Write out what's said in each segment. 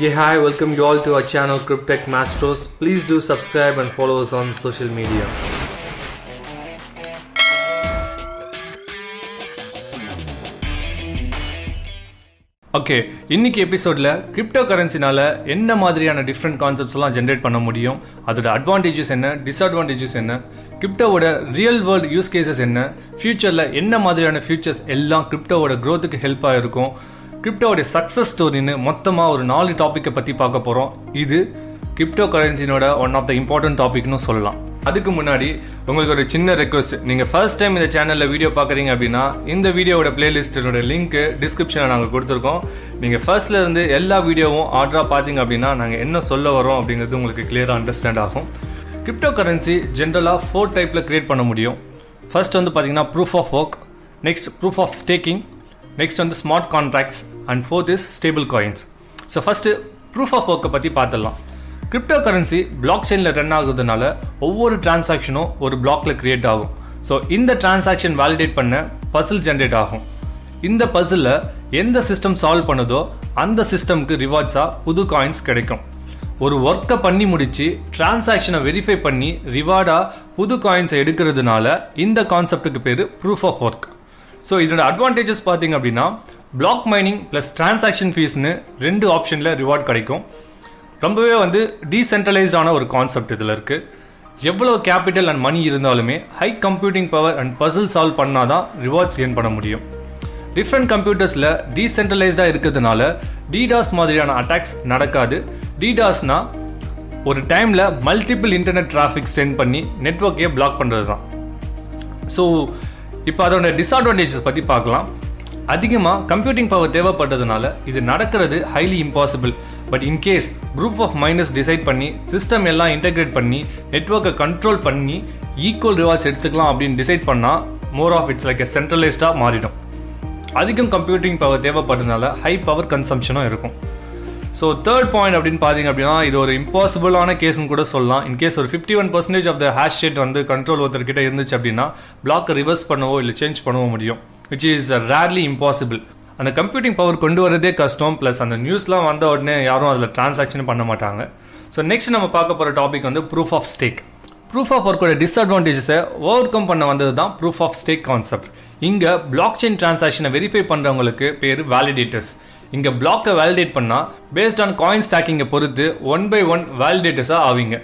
Yeah, hi, welcome you all to our channel Cryptech Masters. Please do subscribe and follow us on social media. Okay, இன்னைக்கு எபிசோடில் crypto கரன்சினால என்ன மாதிரியான different கான்செப்ட்ஸ்லாம் generate பண்ண முடியும், அதோட advantages என்ன, டிஸ்அட்வான்டேஜஸ் என்ன, கிரிப்டோவோட ரியல் வேர்ல்டு யூஸ் கேசஸ் என்ன, ஃபியூச்சரில் என்ன மாதிரியான ஃபியூச்சர்ஸ் எல்லாம் கிரிப்டோவோட க்ரோத்துக்கு ஹெல்ப்பாக இருக்கும், கிரிப்டோவோட சக்ஸஸ் ஸ்டோரின்னு மொத்தமாக ஒரு 4 டாப்பிக்கை பற்றி பார்க்க போகிறோம். இது கிரிப்டோ கரன்சினோட ஒன் ஆஃப் த இம்பார்ட்டன்ட் டாபிக்னு சொல்லலாம். அதுக்கு முன்னாடி உங்களுக்கு ஒரு சின்ன ரெக்வஸ்ட். நீங்கள் ஃபர்ஸ்ட் டைம் இந்த சேனலில் வீடியோ பார்க்குறீங்க அப்படின்னா இந்த வீடியோவோட பிளேலிஸ்ட்டோட லிங்க் டிஸ்கிரிப்ஷனில் நாங்கள் கொடுத்துருக்கோம். நீங்கள் ஃபர்ஸ்ட்ல இருந்து எல்லா வீடியோவும் ஆர்டராக பார்த்தீங்க அப்படின்னா நாங்கள் என்ன சொல்ல வரோம் அப்படிங்கிறது உங்களுக்கு கிளியராக அண்டர்ஸ்டாண்ட் ஆகும். கிரிப்டோ கரன்சி ஜென்ரலாக 4 டைப்பில் கிரியேட் பண்ண முடியும். ஃபர்ஸ்ட் வந்து பார்த்தீங்கன்னா proof of work, next proof of staking, next வந்து smart contracts and fourth is stable coins. So first proof of ஒர்க்கை பற்றி பார்த்துடலாம். கிரிப்டோ கரன்சி பிளாக் செயினில் ரன் ஆகுறதுனால ஒவ்வொரு டிரான்சாக்ஷனும் ஒரு பிளாக்ல கிரியேட் ஆகும். ஸோ இந்த டிரான்சாக்ஷன் வேலிடேட் பண்ண பசில் ஜென்ரேட் ஆகும். இந்த பசிலில் எந்த சிஸ்டம் சால்வ் பண்ணுதோ அந்த சிஸ்டம்க்கு ரிவார்ட்ஸாக புது காயின்ஸ் கிடைக்கும். ஒரு ஒர்க்கை பண்ணி முடிச்சு டிரான்சாக்ஷனை வெரிஃபை பண்ணி ரிவார்டாக புது காயின்ஸை எடுக்கிறதுனால இந்த கான்செப்டுக்கு பேர் ப்ரூஃப் ஆஃப் ஒர்க். ஸோ இதோட அட்வான்டேஜஸ் பார்த்தீங்க அப்படின்னா பிளாக் மைனிங் ப்ளஸ் டிரான்சாக்ஷன் ஃபீஸ்னு 2 ஆப்ஷனில் ரிவார்ட் கிடைக்கும். ரொம்பவே வந்து டீசென்ட்ரலைஸ்டான ஒரு கான்செப்ட் இதில் இருக்குது. எவ்வளோ கேபிட்டல் அண்ட் மணி இருந்தாலுமே high computing power and puzzle solve பண்ணால் தான் ரிவார்ட்ஸ் ஏர்ன் பண்ண முடியும். டிஃப்ரெண்ட் கம்ப்யூட்டர்ஸில் டீசென்ட்ரலைஸ்டாக இருக்கிறதுனால டிடாஸ் மாதிரியான அட்டாக்ஸ் நடக்காது. டிடாஸ்னா ஒரு டைமில் மல்டிபிள் இன்டர்நெட் டிராஃபிக் சென்ட் பண்ணி நெட்வொர்க்கையே பிளாக் பண்ணுறது தான். ஸோ இப்போ அதோட டிஸ்அட்வான்டேஜஸ் பற்றி பார்க்கலாம். அதிகமாக கம்ப்யூட்டிங் பவர் தேவைப்பட்டதுனால இது நடக்கிறது highly impossible. But in case group of miners decide பண்ணி சிஸ்டம் எல்லாம் இன்டெகிரேட் பண்ணி நெட்வொர்க்கை கண்ட்ரோல் பண்ணி ஈக்குவல் ரிவார்ட்ஸ் எடுத்துக்கலாம் அப்படின்னு டிசைட் பண்ணால் more of it's like a சென்ட்ரலைஸ்டாக மாறிடும். அதிகம் கம்ப்யூட்டிங் பவர் தேவைப்படுறதுனால ஹை பவர் கன்சம்ஷனும் இருக்கும். ஸோ தேர்ட் பாயிண்ட் அப்படின்னு பார்த்தீங்க அப்படின்னா இது ஒரு இம்பாசிபிளான கேஸ்னு கூட சொல்லலாம். இன்கேஸ் ஒரு 51% ஆஃப் த ஹேஷ் ரேட் வந்து கண்ட்ரோல் ஒருத்தர்கிட்ட இருந்துச்சு அப்படின்னா பிளாக்கை ரிவர்ஸ் பண்ணவோ இல்லை சேஞ்ச் பண்ணவோ முடியும், விச் இஸ் ரேர்லி இம்பாசிபிள். அந்த கம்ப்யூட்டிங் பவர் கொண்டு வரதே கஷ்டம். ப்ளஸ் அந்த நியூஸ்லாம் வந்த உடனே யாரும் அதில் டிரான்சாக்ஷன் பண்ண மாட்டாங்க. ஸோ நெக்ஸ்ட் நம்ம பார்க்க போகிற டாபிக் வந்து proof of stake. Proof of ஒர்க்கோட டிஸ்அட்வான்டேஜஸை ஓவர் கம் பண்ண வந்தது தான் ப்ரூஃப் ஆஃப் ஸ்டேக் கான்செப்ட். இங்கே பிளாக் செயின் டிரான்சாக்ஷனை வெரிஃபை பண்ணுறவங்களுக்கு பேர் வேலிடேட்டர்ஸ். இங்கே பிளாக்கை வேலிடேட் பண்ணால் பேஸ்ட் ஆன் காயின் ஸ்டாக்கிங்கை பொறுத்து 1 by 1 வேலிடேட்டர்ஸாக ஆவீங்க.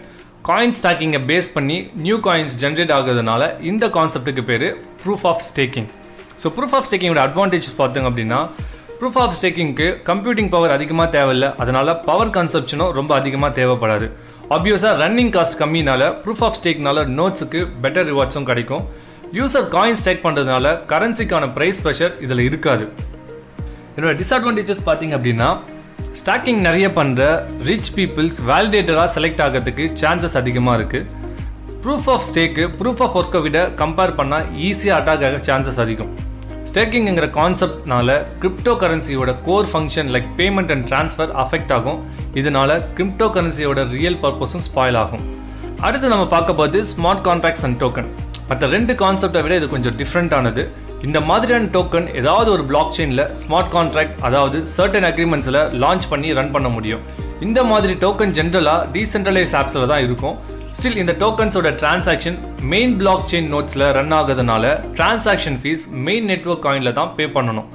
காயின் ஸ்டாக்கிங்கை பேஸ் பண்ணி நியூ காயின்ஸ் ஜென்ரேட் ஆகுறதுனால இந்த கான்செப்டுக்கு பேர் proof of staking. So proof of ஸ்டேக்கிங்கோட அட்வான்டேஜ் பார்த்தோங்க அப்படின்னா ப்ரூஃப் ஆஃப் ஸ்டேக்கிங்க்கு கம்ப்யூட்டிங் பவர் அதிகமாக தேவையில்லை. அதனால் பவர் கன்சப்ஷனும் ரொம்ப அதிகமாக தேவைப்படாது. ஆப்வியஸாக ரன்னிங் காஸ்ட் கம்மினால ப்ரூஃப் ஆஃப் ஸ்டேக்னால நோட்ஸுக்கு பெட்டர் ரிவார்ட்ஸும் கிடைக்கும். யூசர் காயின் ஸ்டேக் பண்ணுறதுனால கரன்சிக்கான ப்ரைஸ் ப்ரெஷர் இதில் இருக்காது. இதோட டிஸ்அட்வான்டேஜஸ் பார்த்தீங்க அப்படின்னா ஸ்டாக்கிங் நிறைய பண்ணுற ரிச் பீப்புள்ஸ் வேலிடேட்டராக செலக்ட் ஆகிறதுக்கு சான்சஸ் அதிகமாக இருக்குது. Proof of stake proof of ஒர்க்கை விட கம்பேர் பண்ணால் ஈஸியாக அட்டாக் ஆக சான்சஸ் அதிகம். ஸ்டேக்கிங்கிற கான்செப்ட்னால கிரிப்டோ கரன்சியோட core function like payment and transfer affect ஆகும். இதனால கிரிப்டோ கரன்சியோட ரியல் பர்பஸும் ஸ்பாயில் ஆகும். அடுத்து நம்ம பார்க்க போது ஸ்மார்ட் கான்ட்ராக்ட்ஸ் அண்ட் டோக்கன். மற்ற 2 கான்செப்டை விட இது கொஞ்சம் டிஃப்ரெண்டானது. இந்த மாதிரியான டோக்கன் ஏதாவது ஒரு பிளாக் செயினில் ஸ்மார்ட் கான்ட்ராக்ட் அதாவது சர்டன் அக்ரிமெண்ட்ஸில் லான்ச் பண்ணி ரன் பண்ண முடியும். இந்த மாதிரி டோக்கன் ஜென்ரலாக டீசென்ட்ரலைஸ் ஆப்ஸில் தான் இருக்கும். ஸ்டில் இந்த டோக்கன்ஸோட டிரான்சாக்ஷன் மெயின் பிளாக் செயின் நோட்ஸில் ரன் ஆகுறதுனால டிரான்சாக்ஷன் ஃபீஸ் மெயின் நெட்வொர்க் காயினில் தான் பே பண்ணணும்.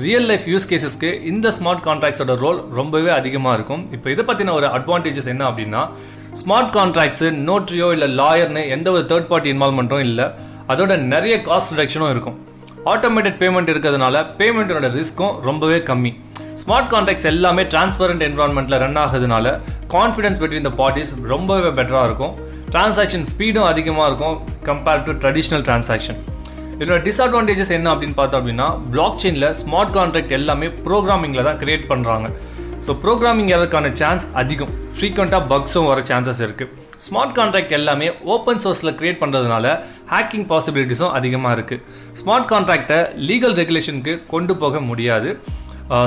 ரியல் லைஃப் யூஸ் கேசஸ்க்கு இந்த ஸ்மார்ட் கான்ட்ராக்ட்ஸோட ரோல் ரொம்பவே அதிகமாக இருக்கும். இப்போ இதை பற்றின ஒரு அட்வான்டேஜஸ் என்ன அப்படின்னா ஸ்மார்ட் கான்ட்ராக்ட்ஸு நோட்ரியோ இல்லை லாயர்னு எந்த ஒரு தேர்ட் பார்ட்டி இன்வால்மெண்ட்டும் இல்லை. அதோட நிறைய காஸ்ட் ரிடக்ஷனும் இருக்கும். ஆட்டோமேட்டட் பேமெண்ட் இருக்கிறதுனால பேமெண்ட்டோட ரிஸ்க்கும் ரொம்பவே கம்மி. ஸ்மார்ட் கான்ட்ராக்ட்ஸ் எல்லாமே டிரான்ஸ்பரண்ட் என்வரான்மெண்ட்டில் ரன் ஆகுறதுனால கான்ஃபிடன்ஸ் பிட்வீன் த பார்ட்டிஸ் ரொம்பவே பெட்டராக இருக்கும். டிரான்சாக்ஷன் ஸ்பீடும் அதிகமாக இருக்கும் கம்பேர்ட் டு ட்ரெடிஷ்னல் டிரான்சாக்ஷன். இதோட டிஸ்அட்வான்டேஜஸ் என்ன அப்படின்னு பார்த்தோம் அப்படின்னா பிளாக் செயினில் ஸ்மார்ட் கான்ட்ராக்ட் எல்லாமே ப்ரோக்ராமிங்கில் தான் கிரியேட் பண்ணுறாங்க. ஸோ ப்ரோக்ராமிங் எதற்கான சான்ஸ் அதிகம். ஃப்ரீக்வெண்ட்டாக பக்ஸும் வர சான்சஸ் இருக்குது. ஸ்மார்ட் கான்ட்ராக்ட் எல்லாமே ஓப்பன் சோர்ஸில் கிரியேட் பண்ணுறதுனால ஹேக்கிங் பாசிபிலிட்டிஸும் அதிகமாக இருக்குது. ஸ்மார்ட் கான்ட்ராக்டை லீகல் ரெகுலேஷனுக்கு கொண்டு போக முடியாது.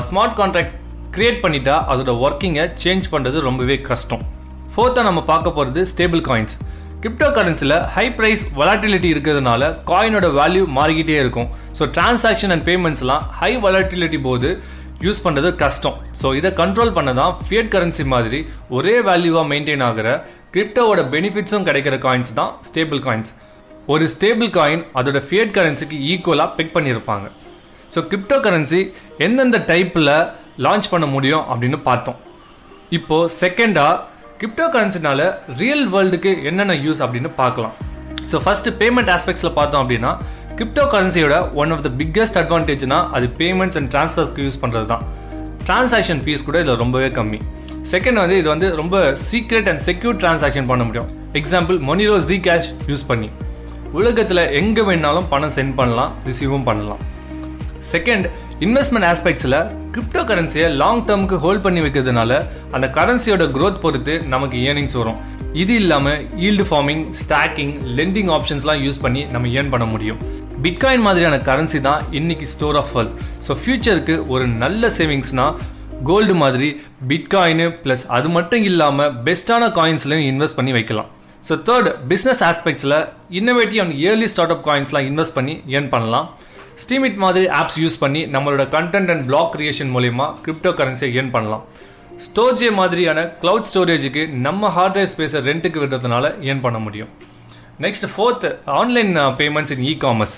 ஸ்மார்ட் கான்ட்ராக்ட் கிரியேட் பண்ணிட்டா அதோட ஒர்க்கிங்கை சேஞ்ச் பண்ணுறது ரொம்பவே கஷ்டம். ஃபோர்த்தாக நம்ம பார்க்க போகிறது ஸ்டேபிள் காயின்ஸ். கிரிப்டோ கரன்சியில் ஹை ப்ரைஸ் வொலாட்டிலிட்டி இருக்கிறதுனால காயினோட வேல்யூ மாறிக்கிட்டே இருக்கும். ஸோ டிரான்சாக்ஷன் அண்ட் பேமெண்ட்ஸ்லாம் ஹை வொலாட்டிலிட்டி போது யூஸ் பண்ணுறது கஷ்டம். ஸோ இதை கண்ட்ரோல் பண்ண தான் ஃபியட் கரன்சி மாதிரி ஒரே வேல்யூவாக மெயின்டைன் ஆகிற கிரிப்டோவோட பெனிஃபிட்ஸும் கிடைக்கிற காயின்ஸ் தான் ஸ்டேபிள் காயின்ஸ். ஒரு ஸ்டேபிள் காயின் அதோட ஃபியட் கரன்சிக்கு ஈக்குவலாக பிக் பண்ணியிருப்பாங்க. ஸோ கிரிப்டோ கரன்சி எந்தெந்த டைப்பில் லான்ச் பண்ண முடியும் அப்படின்னு பார்த்தோம். இப்போது செகண்டாக கிரிப்டோ கரன்சினால ரியல் வேர்ல்டுக்கு என்னென்ன யூஸ் அப்படின்னு பார்க்கலாம். ஸோ ஃபஸ்ட்டு பேமெண்ட் ஆஸ்பெக்ட்ஸில் பார்த்தோம் அப்படின்னா கிரிப்டோ கரன்சியோட ஒன் ஆஃப் த பிக்கஸ்ட் அட்வான்டேஜ்னா அது பேமெண்ட்ஸ் அண்ட் ட்ரான்ஸ்ஃபர்ஸ்க்கு யூஸ் பண்ணுறது தான். டிரான்சாக்ஷன் ஃபீஸ் கூட இதில் ரொம்பவே கம்மி. செகண்ட் இது வந்து ரொம்ப சீக்ரெட் அண்ட் செக்யூர் டிரான்சாக்ஷன் பண்ண முடியும். எக்ஸாம்பிள் மொனிரோ ஜிகேஷ் யூஸ் பண்ணி உலகத்தில் எங்கே வேணாலும் பணம் சென்ட் பண்ணலாம், ரிசீவும் பண்ணலாம். செகண்ட், இன்வெஸ்ட்மெண்ட் ஆஸ்பெக்ட்ஸில் கிரிப்டோ கரன்சியை லாங் டேர்முக்கு ஹோல்ட் பண்ணி வைக்கிறதுனால அந்த கரன்சியோட க்ரோத் பொறுத்து நமக்கு ஏர்னிங்ஸ் வரும். இது இல்லாமல் ஈல்டு ஃபார்மிங், ஸ்டாக்கிங், லெண்டிங் ஆப்ஷன்ஸ்லாம் யூஸ் பண்ணி நம்ம ஏர்ன் பண்ண முடியும். பிட்காயின் மாதிரியான கரன்சி தான் இன்னைக்கு ஸ்டோர் ஆஃப் வெல்த். ஸோ ஃபியூச்சருக்கு ஒரு நல்ல சேவிங்ஸ்னா கோல்டு மாதிரி பிட்காயின் ப்ளஸ் அது மட்டும் இல்லாமல் பெஸ்ட்டான காயின்ஸ்லையும் இன்வெஸ்ட் பண்ணி வைக்கலாம். ஸோ தேர்ட், பிஸ்னஸ் ஆஸ்பெக்ட்ஸில் innovative and early startup காயின்ஸ்லாம் இன்வெஸ்ட் பண்ணி ஏர்ன் பண்ணலாம். ஸ்டீமிட் மாதிரி ஆப்ஸ் யூஸ் பண்ணி நம்மளோட கண்டென்ட் அண்ட் பிளாக் கிரியேஷன் மூலமா கிரிப்டோ கரன்சியை ஏர்ன் பண்ணலாம். ஸ்டோரேஜ் மாதிரியான கிளவுட் ஸ்டோரேஜுக்கு நம்ம ஹார்ட் டிரைவ் ஸ்பேஸை ரெண்ட்டுக்கு விடுறதுனால ஏர்ன் பண்ண முடியும். நெக்ஸ்ட் ஃபோர்த், ஆன்லைன் பேமெண்ட்ஸ் இன் இ-காமர்ஸ்.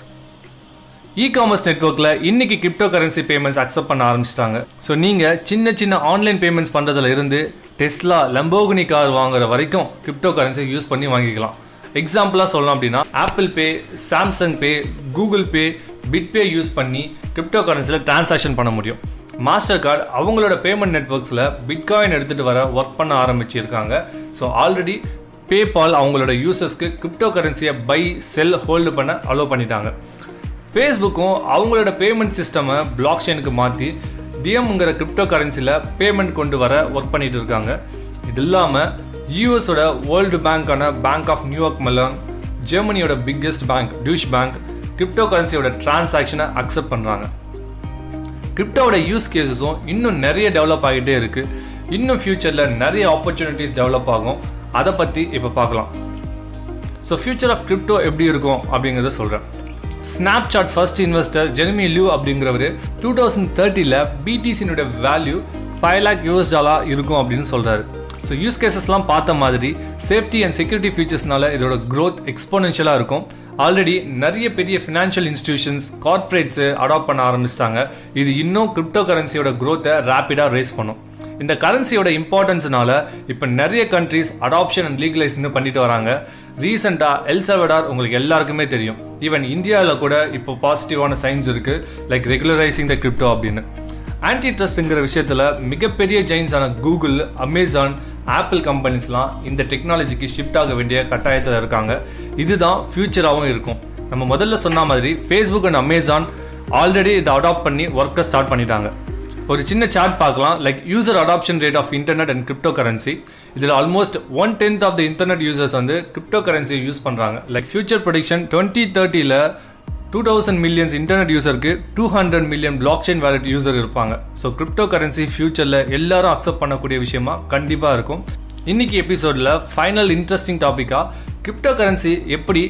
இ-காமர்ஸ் நெட்வொர்க்கில் இன்னைக்கு கிரிப்டோ கரன்சி பேமெண்ட்ஸ் அக்செப்ட் பண்ண ஆரம்பிச்சிட்டாங்க. ஸோ நீங்கள் சின்ன ஆன்லைன் பேமெண்ட்ஸ் பண்ணுறதுல இருந்து டெஸ்லா, லம்போகினி கார் வாங்குற வரைக்கும் கிரிப்டோ கரன்சி யூஸ் பண்ணி வாங்கிக்கலாம். எக்ஸாம்பிளாக சொல்லலாம் அப்படின்னா ஆப்பிள் பே, சாம்சங் பே, கூகுள் பே, பிட்பே யூஸ் பண்ணி கிரிப்டோ கரன்சியில் டிரான்சாக்ஷன் பண்ண முடியும். மாஸ்டர் கார்டு அவங்களோட பேமெண்ட் நெட்வொர்க்ஸில் பிட்காயின் எடுத்துகிட்டு வர ஒர்க் பண்ண ஆரம்பிச்சிருக்காங்க. ஸோ ஆல்ரெடி பேபால் அவங்களோட யூசர்ஸ்க்கு கிரிப்டோ கரன்சியை பை, செல், ஹோல்டு பண்ண அலோவ் பண்ணிட்டாங்க. ஃபேஸ்புக்கும் அவங்களோட பேமெண்ட் சிஸ்டமை பிளாக் செயினுக்கு மாற்றி டிஎம்ங்கிற கிரிப்டோ கரன்சியில் பேமெண்ட் கொண்டு வர ஒர்க் பண்ணிட்டு இருக்காங்க. இது இல்லாமல் யூஎஸோட வேர்ல்டு பேங்கான பேங்க் ஆஃப் நியூயார்க் மெலன், ஜெர்மனியோட biggest bank Deutsche Bank crypto கரன்சியோட டிரான்சாக்ஷனை அக்செப்ட் பண்ணுறாங்க. கிரிப்டோவோட யூஸ் கேசஸும் இன்னும் நிறைய டெவலப் ஆகிட்டே இருக்குது. இன்னும் ஃபியூச்சரில் நிறைய ஆப்பர்ச்சுனிட்டிஸ் டெவலப் ஆகும். அதை பற்றி இப்போ பார்க்கலாம். ஸோ ஃபியூச்சர் ஆஃப் கிரிப்டோ எப்படி இருக்கும் அப்படிங்கிறத சொல்கிறேன். Snapchat first investor Jeremy Liew அப்படிங்கிறவர் 2030 பிடிசியினுடைய வேல்யூ $5 lakh இருக்கும் அப்படின்னு சொல்கிறாரு. ஸோ யூஸ் கேசஸ்லாம் பார்த்த மாதிரி சேஃப்டி அண்ட் செக்யூரிட்டி ஃபீச்சர்ஸ்னால இதோட க்ரோத் எக்ஸ்போனென்ஷியலாக இருக்கும். ஆல்ரெடி நிறைய பெரிய ஃபினான்ஷியல் இன்ஸ்டிடியூஷன்ஸ், கார்ப்பரேட்ஸு அடாப்ட் பண்ண ஆரம்பிச்சிட்டாங்க. இது இன்னும் கிரிப்டோ கரன்சியோட க்ரோத்தை ரேப்பிடாக ரேஸ் பண்ணும். இந்த கரன்சியோட இம்பார்ட்டன்ஸ்னால இப்போ நிறைய கண்ட்ரீஸ் அடாப்ஷன் அண்ட் லீகலைஸ்னு பண்ணிட்டு வராங்க. ரீசெண்டாக எல் சல்வடார் உங்களுக்கு எல்லாருக்குமே தெரியும். ஈவன் இந்தியாவில் கூட இப்போ பாசிட்டிவான சைன்ஸ் இருக்கு, லைக் ரெகுலரைசிங் த கிரிப்டோ அப்படின்னு. ஆன்டி ட்ரஸ்ட்ங்கிற விஷயத்தில் மிகப்பெரிய ஜெயின்ஸான கூகுள், அமேசான், ஆப்பிள் கம்பெனிஸ்லாம் இந்த டெக்னாலஜிக்கு ஷிஃப்ட் ஆக வேண்டிய கட்டாயத்தில் இருக்காங்க. இதுதான் ஃபியூச்சராகவும் இருக்கும். நம்ம முதல்ல சொன்ன மாதிரி ஃபேஸ்புக் அண்ட் அமேசான் ஆல்ரெடி இதை அடாப்ட் பண்ணி ஒர்க்கை ஸ்டார்ட் பண்ணிட்டாங்க. ஒரு சின்ன சார்ட் பார்க்கலாம், like user adoption rate of internet and cryptocurrency. இதில் almost 1/10 of the internet users வந்து கிரிப்டோ கரன்சியை யூஸ் பண்ணுறாங்க. Like future prediction 2030 2,000 millions internet யூசருக்கு 200 million blockchain wallet user இருப்பாங்க. ஸோ கிரிப்டோ கரன்சி ஃபியூச்சரில் எல்லாரும் அக்செப்ட் பண்ணக்கூடிய விஷயமா கண்டிப்பாக இருக்கும். இன்னைக்கு எபிசோடில் ஃபைனல் இன்ட்ரெஸ்டிங் டாப்பிக்காக கிரிப்டோ கரன்சி எப்படி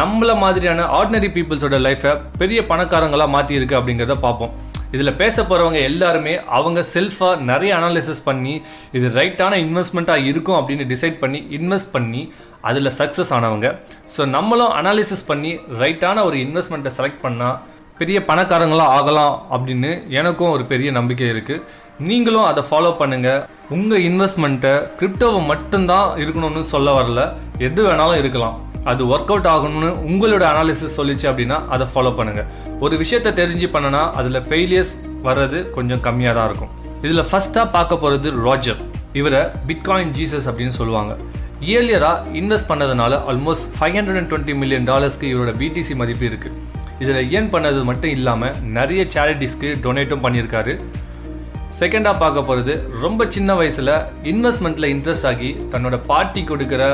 நம்மள மாதிரியான ஆர்டினரி பீப்புள்ஸோட லைஃபை பெரிய பணக்காரங்களாக மாற்றிருக்கு அப்படிங்கிறத பார்ப்போம். இதில் பேச போகிறவங்க எல்லாருமே அவங்க செல்ஃபாக நிறைய அனாலிசிஸ் பண்ணி இது ரைட்டான இன்வெஸ்ட்மெண்ட்டாக இருக்கும் அப்படின்னு டிசைட் பண்ணி இன்வெஸ்ட் பண்ணி அதில் சக்ஸஸ் ஆனவங்க. ஸோ நம்மளும் அனாலிசிஸ் பண்ணி ரைட்டான ஒரு இன்வெஸ்ட்மெண்ட்டை செலக்ட் பண்ணால் பெரிய பணக்காரங்களாக ஆகலாம் அப்படின்னு எனக்கும் ஒரு பெரிய நம்பிக்கை இருக்குது. நீங்களும் அதை ஃபாலோ பண்ணுங்கள். உங்கள் இன்வெஸ்ட்மெண்ட்டை கிரிப்டோவை மட்டும்தான் இருக்கணும்னு சொல்ல வரல, எது வேணாலும் இருக்கலாம். அது ஒர்க் அவுட் ஆகணும்னு உங்களோட அனாலிசிஸ் சொல்லிச்சு அப்படின்னா அதை ஃபாலோ பண்ணுங்க. ஒரு விஷயத்தை தெரிஞ்சு பண்ணனா அதில் ஃபெயிலியர்ஸ் வர்றது கொஞ்சம் கம்மியாக தான் இருக்கும். இதில் ஃபர்ஸ்ட்டாக பார்க்க போகிறது ராஜர். இவரை பிட்காயின் ஜீசஸ் அப்படின்னு சொல்லுவாங்க. இயர்லியராக இன்வெஸ்ட் பண்ணதுனால ஆல்மோஸ்ட் $520 மில்லியன் இவரோட பிடிசி மதிப்பு இருக்குது. இதில் ஏர்ன் பண்ணது மட்டும் இல்லாமல் நிறைய சேரிட்டிஸ்க்கு டொனேட்டும் பண்ணியிருக்காரு. செகண்டாக பார்க்க போகிறது ரொம்ப சின்ன வயசில் இன்வெஸ்ட்மெண்ட்டில் இன்ட்ரெஸ்ட் ஆகி தன்னோட பாட்டி கொடுக்குற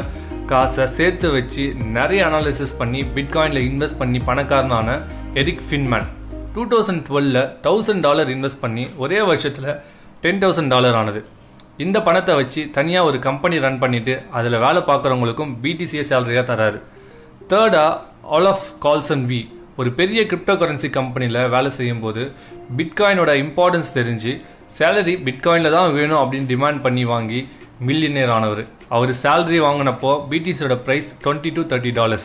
காசை சேர்த்து வச்சு நிறைய அனாலிசிஸ் பண்ணி பிட்காயினில் இன்வெஸ்ட் பண்ணி பணக்காரனான எரிக் ஃபின்மேன் 2012 $1,000 இன்வெஸ்ட் பண்ணி ஒரே வருஷத்தில் $10,000 ஆனது. இந்த பணத்தை வச்சு தனியாக ஒரு கம்பெனி ரன் பண்ணிட்டு அதில் வேலை பார்க்குறவங்களுக்கும் பிடிசியை சேலரியாக தராரு. தேர்டாக ஆலஃப் கால்சன் வி ஒரு பெரிய கிரிப்டோ கரன்சி கம்பெனியில் வேலை செய்யும் போது பிட்காயினோட இம்பார்ட்டன்ஸ் தெரிஞ்சு சேலரி பிட்காயினில் தான் வேணும் அப்படின்னு டிமாண்ட் பண்ணி வாங்கி மில்லியனர் ஆனவர். அவர் சேலரி வாங்கினப்போ பிடிசியோட ப்ரைஸ் $20 to $30.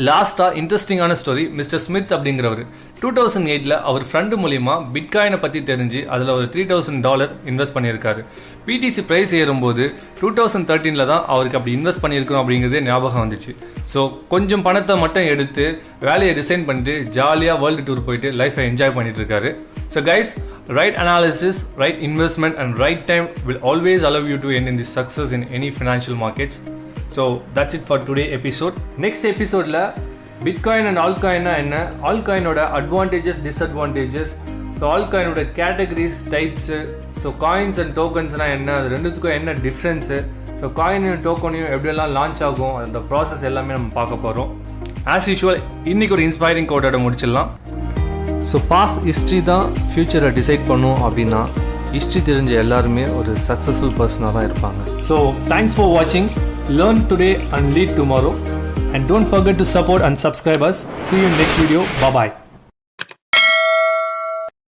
லாஸ்ட்டாக இன்ட்ரெஸ்டிங்கான ஸ்டோரி, மிஸ்டர் ஸ்மித் அப்படிங்கிறவர் 2008 அவர் ஃப்ரெண்டு மூலிமா பிட்காயினை பற்றி தெரிஞ்சு அதில் ஒரு $3000 இன்வெஸ்ட் பண்ணியிருக்காரு. பிடிசி ப்ரைஸ் ஏறும்போது 2013 தான் அவருக்கு அப்படி இன்வெஸ்ட் பண்ணியிருக்கணும் அப்படிங்கிறதே ஞாபகம் வந்துச்சு. ஸோ கொஞ்சம் பணத்தை மட்டும் எடுத்து வேலையை ரிசைன் பண்ணிட்டு ஜாலியாக வேர்ல்டு டூர் போயிட்டு லைஃப்பை என்ஜாய் பண்ணிட்டு இருக்காரு. So guys, right analysis, right investment and right time will always allow you to end in the success in any financial markets. So that's it for today episode. Next episode la Bitcoin and altcoin na enna, altcoin oda advantages, disadvantages, so altcoin oda categories, types, so coins and tokens na enna, adu rendukku enna difference, so coin and token eppdiyella launch agum, அந்த process எல்லாமே நம்ம பார்க்க போறோம். As usual இன்னைக்கு ஒரு inspiring கோட்டோட முடிச்சிடலாம். So past history தான் ஃப்யூச்சரை டிசைட் பண்ணும் அப்படின்னா ஹிஸ்ட்ரி தெரிஞ்ச எல்லாருமே ஒரு சக்ஸஸ்ஃபுல் பர்சனாக தான் இருப்பாங்க. ஸோ தேங்க்ஸ் ஃபார் வாட்சிங். Learn today and lead tomorrow. And don't forget to support and subscribe us. See you in next video. Bye bye.